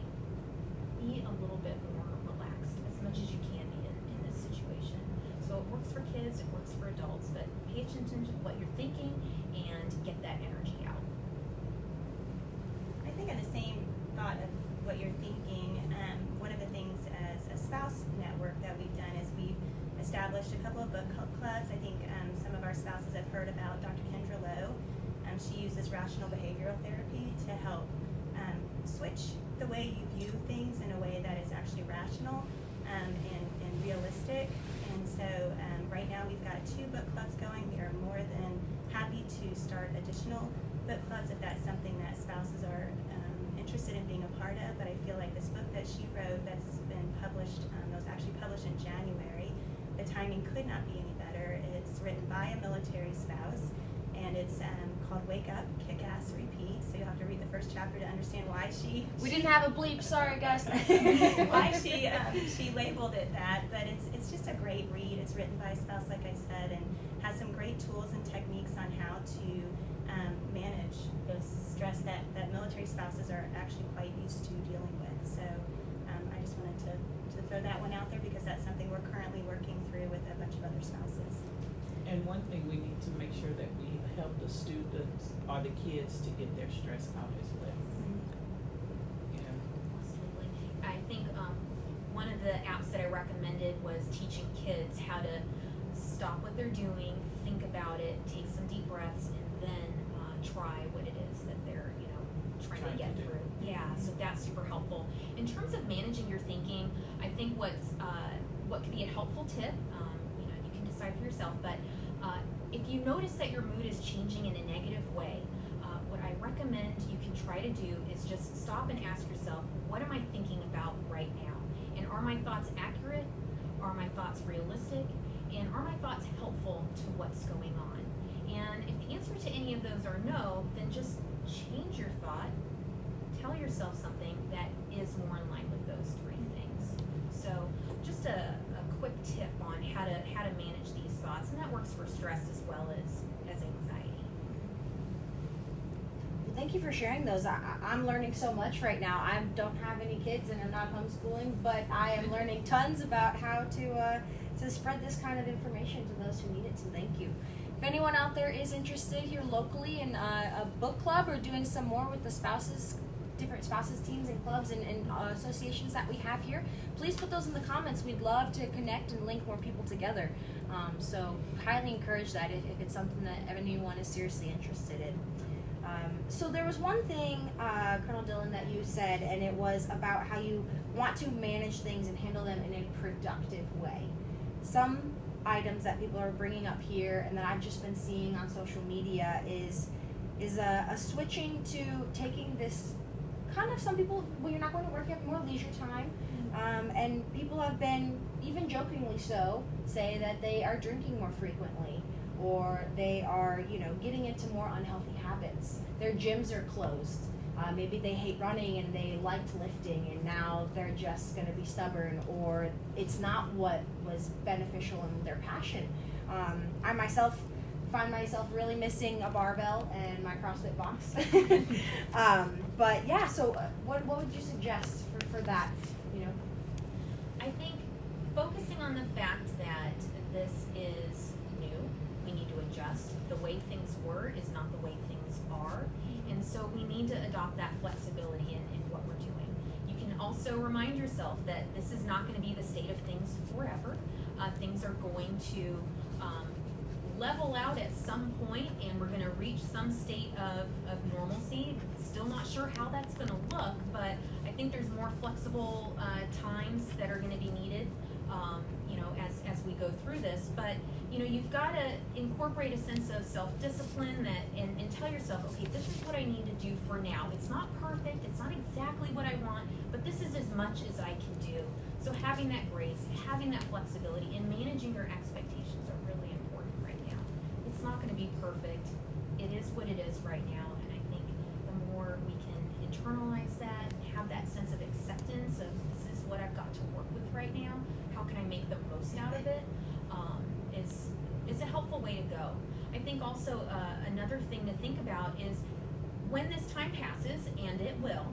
be a little bit more relaxed, as much as you can be in this situation. So it works for kids, it works for adults, but pay attention to what you're thinking and get that energy out. I think on the same thought of what you're thinking, one of the things as a spouse network that we've done is we've established a couple of book clubs. I think some of our spouses have heard about Dr. Kendra Lowe. She uses rational behavioral therapy to help switch the way you view things in a way that is actually rational and realistic. And so right now we've got 2 book clubs going. We are more than happy to start additional book clubs if that's something that spouses are interested in being a part of. But I feel like this book that she wrote that's been published, that was actually published in January, the timing could not be any better. It's written by a military spouse, and it's called Wake Up, Kick Ass, Repeat. So you'll have to read the first chapter to understand why We didn't have a bleep, sorry guys. why she labeled it that. But it's just a great read. It's written by a spouse, like I said, and has some great tools and techniques on how to manage the stress that military spouses are actually quite used to dealing with. So I just wanted to throw that one out there because that's something we're currently working through with a bunch of other spouses. And one thing we need to make sure that we help the students or the kids to get their stress out as well. Yeah. Absolutely. I think one of the apps that I recommended was teaching kids how to stop what they're doing, think about it, take some deep breaths, and then try what it is that they're trying to get through. Yeah, so that's super helpful. In terms of managing your thinking, I think what could be a helpful tip, you can decide for yourself, but if you notice that your mood is changing in a negative way, what I recommend you can try to do is just stop and ask yourself, what am I thinking about right now? And are my thoughts accurate? Are my thoughts realistic? And are my thoughts helpful to what's going on? And if the answer to any of those are no, then just change your thought. Tell yourself something that is more in line with those 3 things. So just a quick tip on how to manage these thoughts, and that works for stress as well as anxiety. Well, thank you for sharing those. I'm learning so much right now. I don't have any kids and I'm not homeschooling, but I am learning tons about how to spread this kind of information to those who need it, so thank you. If anyone out there is interested here locally in a book club or doing some more with the different spouses teams and clubs and associations that we have here, please put those in the comments. We'd love to connect and link more people together. So highly encourage that if it's something that anyone is seriously interested in. So there was one thing, Col Dhillon, that you said, and it was about how you want to manage things and handle them in a productive way. Some items that people are bringing up here and that I've just been seeing on social media is a switching to taking this kind of, some people, when you're not going to work, you have more leisure time, and people have been, even jokingly so, say that they are drinking more frequently, or they are, getting into more unhealthy habits. Their gyms are closed. Maybe they hate running and they liked lifting and now they're just going to be stubborn, or it's not what was beneficial in their passion. I myself find myself really missing a barbell and my CrossFit box. But yeah, so what would you suggest for that? I think focusing on the fact that this is new, we need to adjust. The way things were is not the way things are, and so we need to adopt that flexibility in what we're doing. You can also remind yourself that this is not going to be the state of things forever. Things are going to level out at some point, and we're going to reach some state of normalcy. Still not sure how that's going to look, but I think there's more flexible times that are going to be needed, as we go through this. But you've got to incorporate a sense of self-discipline and tell yourself, okay, this is what I need to do for now. It's not perfect, it's not exactly what I want, but this is as much as I can do. So having that grace, having that flexibility, and managing your expectations are really important right now. It's not going to be perfect. It is what it is right now, and I think the more we can internalize that, have that sense of acceptance of this is what I've got to work with right now, how can I make the most out of it, is a helpful way to go. I think also another thing to think about is when this time passes, and it will,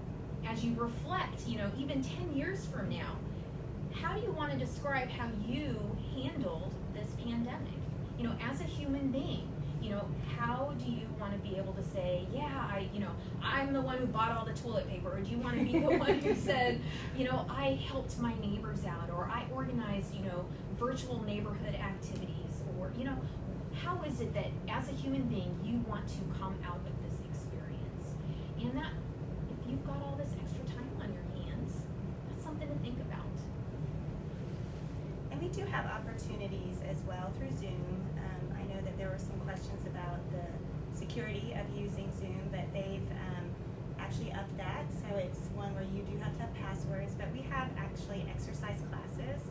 as you reflect, even 10 years from now, how do you want to describe how you handled this pandemic? As a human being, how do you want to be able to say, yeah, I'm the one who bought all the toilet paper, or do you want to be the one who said, I helped my neighbors out, or I organized, virtual neighborhood activities, or, how is it that as a human being you want to come out of this experience? And that, if you've got all this extra time on your hands, that's something to think about. And we do have opportunities as well through Zoom. I know that there were some questions about the security of using Zoom, but they've actually upped that. So it's one where you do have to have passwords, but we have actually exercise classes.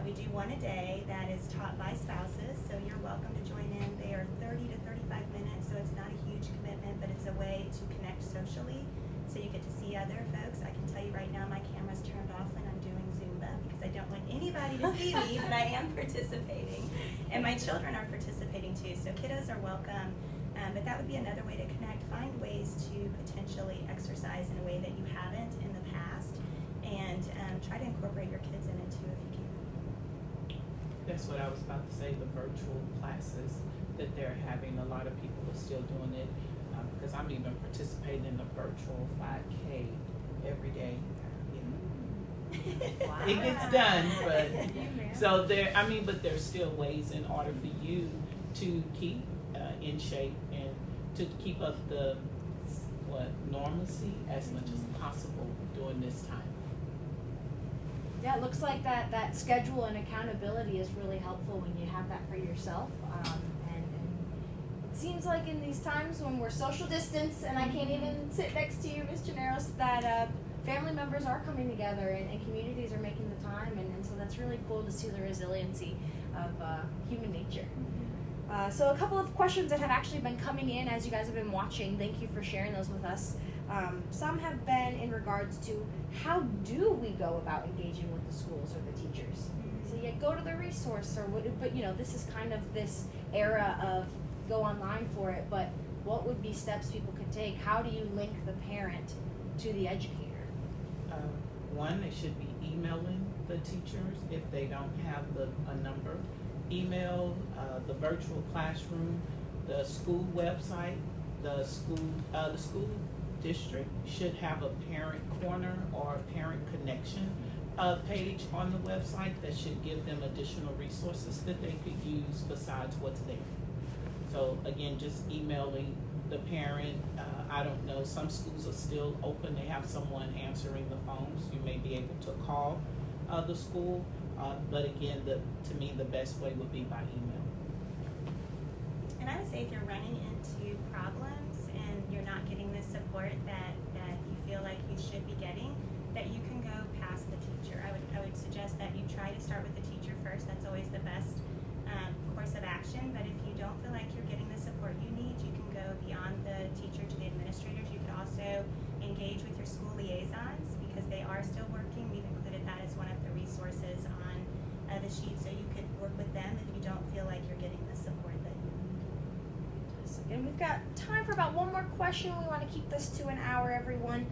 We do one a day that is taught by spouses, so you're welcome to join in. They are 30 to 35 minutes, so it's not a huge commitment, but it's a way to connect socially, so you get to see other folks. I can tell you right now my camera's turned off when I'm doing Zumba because I don't want anybody to see me, but I am participating. And my children are participating too, so kiddos are welcome. But that would be another way to connect. Find ways to potentially exercise in a way that you haven't in the past, and try to incorporate your kids in it too if you can. That's what I was about to say, the virtual classes that they're having. A lot of people are still doing it, because I'm even participating in the virtual 5K every day. Wow. It gets done, but so but there's still ways in order for you to keep in shape and to keep up the normalcy as much as possible during this time. Yeah, it looks like that schedule and accountability is really helpful when you have that for yourself. And it seems like in these times when we're social distance and I can't even sit next to you, Ms. Janaros, that family members are coming together and communities are making the time. And so that's really cool to see the resiliency of human nature. So a couple of questions that have actually been coming in as you guys have been watching. Thank you for sharing those with us. Some have been in regards to how do we go about engaging with the schools or the teachers? So you go to the resource, but this is kind of this era of go online for it, but what would be steps people could take? How do you link the parent to the educator? One, they should be emailing the teachers if they don't have a number. Email, the virtual classroom, the school website, the school district should have a parent corner or a parent connection page on the website that should give them additional resources that they could use besides what's there. So again, just emailing the parent. I don't know, some schools are still open. They have someone answering the phones. You may be able to call the school. But again, to me, the best way would be by email. And I would say if you're running into problems and you're not getting the support that you feel like you should be getting, that you can go past the teacher. I would suggest that you try to start with the teacher first. That's always the best course of action. But if you don't feel like you're getting the support you need, you can go beyond the teacher to the administrators. You could also engage with your school liaisons because they are still working. We've included that as one of the resources on the sheet, so you could work with them if you don't feel like you're getting the support that you need. And we've got time for about one more question. We want to keep this to an hour, everyone.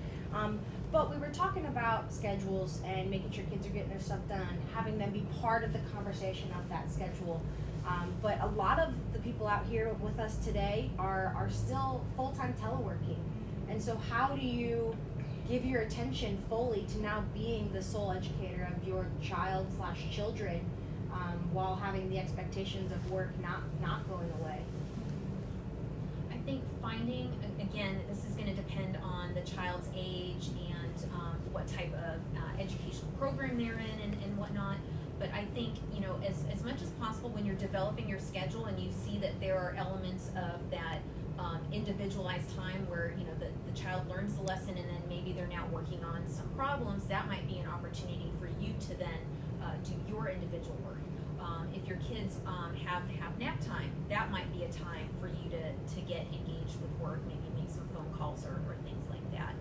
But we were talking about schedules and making sure kids are getting their stuff done, having them be part of the conversation of that schedule. But a lot of the people out here with us today are still full-time teleworking. And so how do you give your attention fully to now being the sole educator of your child/children while having the expectations of work not going away? I think finding, again, this is going to depend on the child's age and what type of educational program they're in and whatnot. But I think, as much as possible when you're developing your schedule and you see that there are elements of that individualized time where, the child learns the lesson and then maybe they're now working on some problems, that might be an opportunity for you to then do your individual work. If your kids have nap time, that might be a time for you to get engaged with work, maybe make some phone calls or things like that.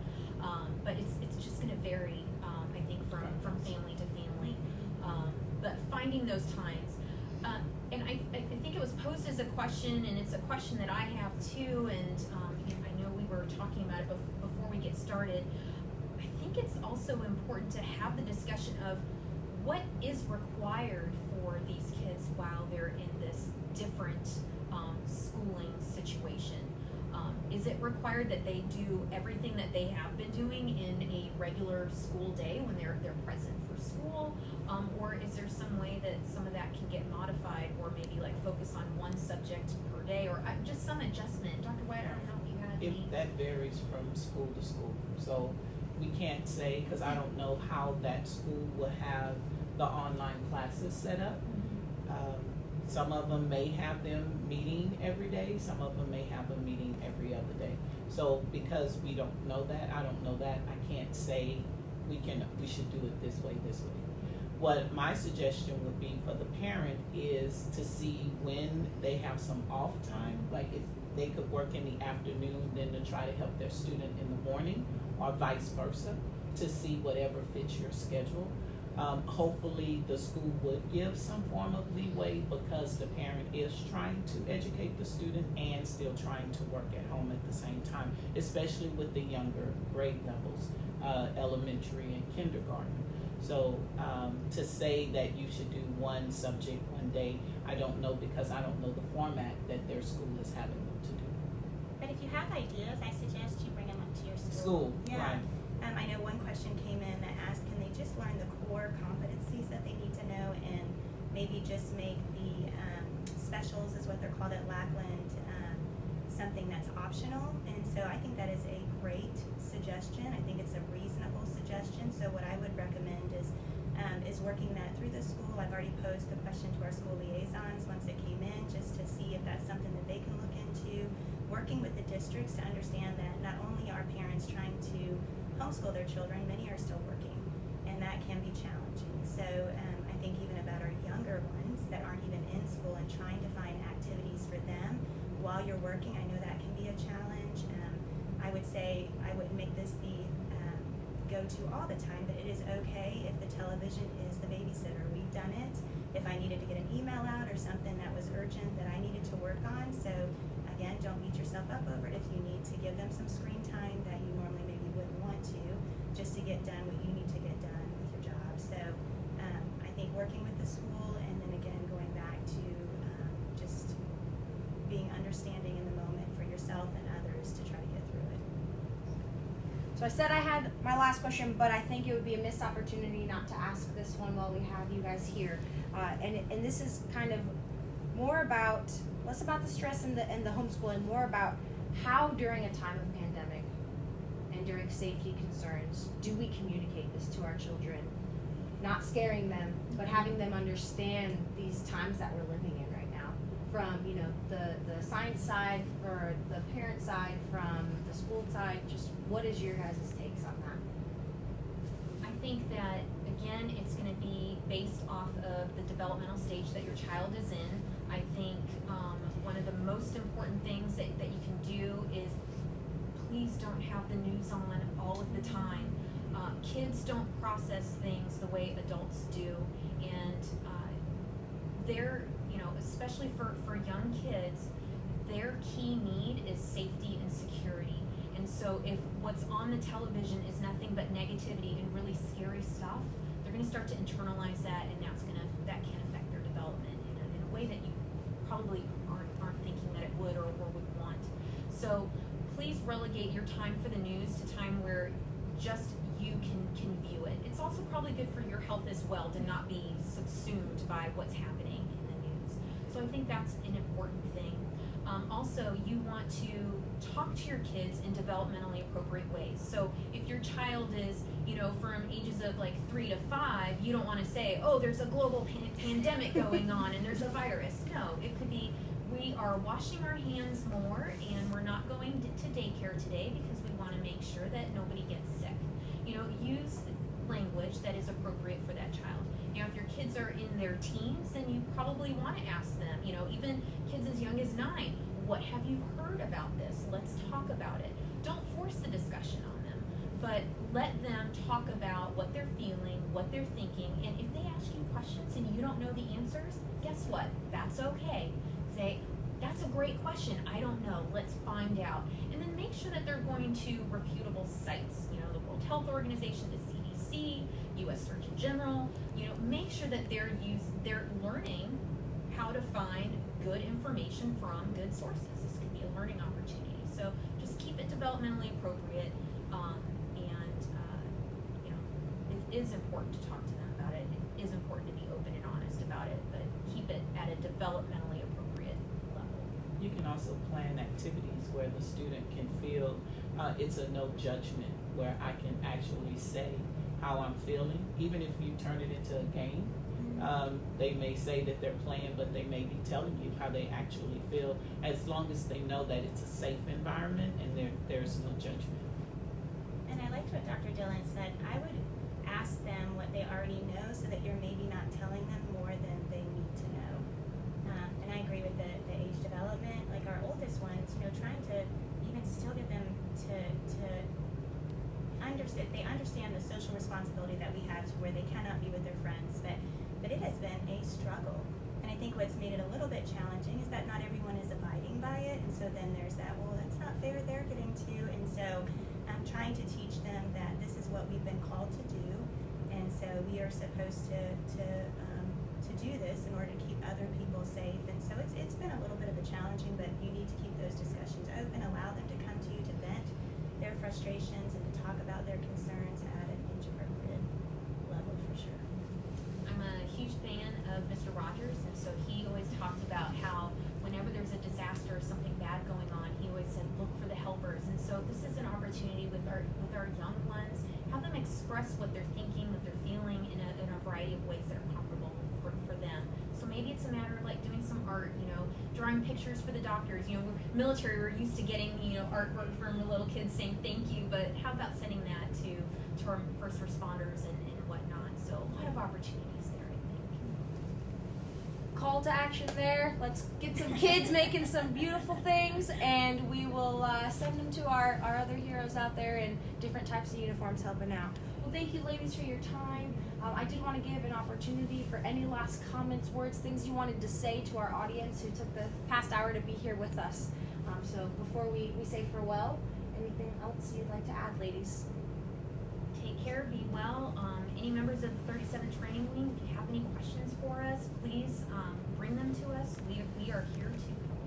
But it's just going to vary, I think, from family to family. But finding those times. And I think it was posed as a question, and it's a question that I have too, and I know we were talking about it before we get started. I think it's also important to have the discussion of what is required for these kids while they're in this different schooling situation. Is it required that they do everything that they have been doing in a regular school day when they're present for school? Or is there some way that some of that can get modified, or maybe like focus on one subject per day, or just some adjustment? Dr. White, I don't know if you had any. That varies from school to school. So we can't say, because I don't know how that school will have the online classes set up. Some of them may have them meeting every day. Some of them may have a meeting every other day. So because we don't know that, I don't know that, I can't say we should do it this way. What my suggestion would be for the parent is to see when they have some off time, like if they could work in the afternoon, then to try to help their student in the morning, or vice versa, to see whatever fits your schedule. Hopefully the school would give some form of leeway because the parent is trying to educate the student and still trying to work at home at the same time, especially with the younger grade levels, elementary and kindergarten. So to say that you should do one subject one day, I don't know, because I don't know the format that their school is having them to do. But if you have ideas, I suggest you bring them up to your school. School, Yeah. right. I know one question came in that asked, can they just learn the core competencies that they need to know and maybe just make the specials, is what they're called at Lackland, something that's optional? And so I think that is a great suggestion. I think it's a reasonable suggestion. So what I would recommend is working that through the school. I've already posed the question to our school liaisons once it came in, just to see if that's something that they can look into. Working with the districts to understand that not only are parents trying to homeschool their children, many are still working, and that can be challenging. So I think even about our younger ones that aren't even in school and trying to find activities for them while you're working, I know that can be a challenge. I would say I wouldn't make this the go-to all the time, but it is okay if the television is the babysitter. We've done it. If I needed to get an email out or something that was urgent that I needed to work on. So again, don't beat yourself up over it if you need to give them some screen time that you normally maybe wouldn't want to, just to get done what you need to get done with your job. So I think working with the school, and then again going back to just being understanding in the moment for yourself and others to try to get through it. So I said I had my last question, but I think it would be a missed opportunity not to ask this one while we have you guys here. And this is kind of more about, less about the stress and the homeschooling, more about how during a time of pandemic and during safety concerns do we communicate this to our children? Not scaring them, but having them understand these times that we're living in right now. From the science side, for the parent side, from the school side, just what is your guys' takes on that? I think that, again, it's going to be based off of the developmental stage that your child is in. I think one of the most important things that you can do is please don't have the news on all of the time. Kids don't process things the way adults do, and they're, especially for young kids, their key need is safety and security. And so if what's on the television is nothing but negativity and really scary stuff, they're gonna start to internalize that, and that can affect their development in a way that you probably aren't thinking that it would or would want. So please relegate your time for the news to time where just you can view it. It's also probably good for your health as well to not be subsumed by what's happening in the news. So I think that's an important thing. Also, you want to talk to your kids in developmentally appropriate ways. So if your child is, from ages of like 3 to 5, you don't want to say, oh, there's a global pandemic going on and there's a virus. No, it could be, we are washing our hands more and we're not going to daycare today because we want to make sure that nobody gets sick. Use language that is appropriate for that child. Now, if your kids are in their teens, then you probably want to ask them, even kids as young as 9, what have you heard about this? Let's talk about it. Don't force the discussion on them, but let them talk about what they're feeling, what they're thinking, and if they ask you questions and you don't know the answers, guess what? That's okay. Say, that's a great question. I don't know. Let's find out. And then make sure that they're going to reputable sites, the World Health Organization, the CDC, U.S. Surgeon General. Make sure that they're learning how to find good information from good sources. This could be a learning opportunity. So just keep it developmentally appropriate, it is important to talk to them about it. It is important to be open and honest about it, but keep it at a developmentally appropriate level. You can also plan activities where the student can feel it's a no judgment, where I can actually say how I'm feeling, even if you turn it into a game. They may say that they're playing, but they may be telling you how they actually feel, as long as they know that it's a safe environment and there's no judgment. And I liked what Dr. Dhillon said. I would ask them what they already know so that you're maybe not telling them more than they need to know. And I agree with the age development. Like our oldest ones, trying to even still get them to understand. They understand the social responsibility that we have to where they cannot be with their friends, but it has been a struggle. And I think what's made it a little bit challenging is that not everyone is abiding by it, and so then there's that, well, that's not fair, they're getting to, and so I'm trying to teach them that this is what we've been called to do, and so we are supposed to do this in order to keep other people safe. And so it's been a little bit of a challenging, but you need to keep those discussions open, allow them to come to you to vent their frustrations and to talk about their concerns at an age-appropriate level for sure. I'm a huge fan of Mr. Rogers, and so he always talked about how whenever there's a disaster or something bad going on, he always said, look for the helpers. And so this is an opportunity with our young ones, have them express what they're thinking, what they're feeling in a variety of ways that are comfortable for them. So maybe it's a matter of like doing some art, drawing pictures for the doctors. We're military, we're used to getting, artwork from the little kids saying thank you, but how about sending that to our first responders and whatnot? So a lot of opportunities there, I think. Call to action there. Let's get some kids making some beautiful things, and we will send them to our other heroes out there in different types of uniforms helping out. Well, thank you, ladies, for your time. I did want to give an opportunity for any last comments, words, things you wanted to say to our audience who took the past hour to be here with us. So before we say farewell, anything else you'd like to add, ladies? Take care, be well. Any members of the 37th Training Wing, if you have any questions for us, please bring them to us. We are here to help.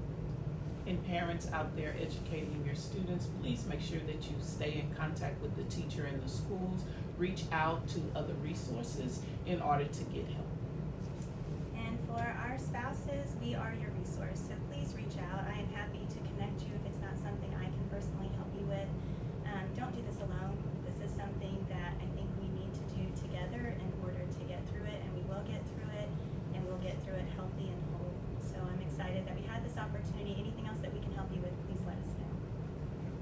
And parents out there educating your students, please make sure that you stay in contact with the teacher in the schools. Reach out to other resources in order to get help. And for our spouses, we are your resource, so please reach out. I am happy to connect you if it's not something I can personally help you with. Don't do this alone. This is something that I think we need to do together in order to get through it, and we will get through it, and we'll get through it healthy and whole. So I'm excited that we had this opportunity. Anything else that we can help you with, please let us know.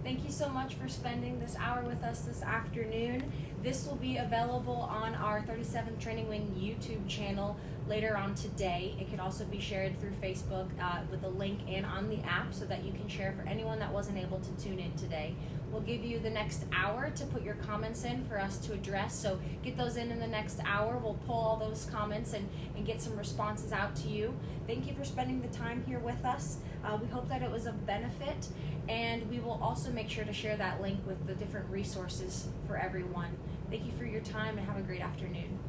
Thank you so much for spending this hour with us this afternoon. This will be available on our 37th Training Wing YouTube channel later on today. It could also be shared through Facebook with a link and on the app so that you can share for anyone that wasn't able to tune in today. We'll give you the next hour to put your comments in for us to address, so get those in the next hour. We'll pull all those comments and get some responses out to you. Thank you for spending the time here with us. We hope that it was of benefit, and we will also make sure to share that link with the different resources for everyone. Thank you for your time and have a great afternoon.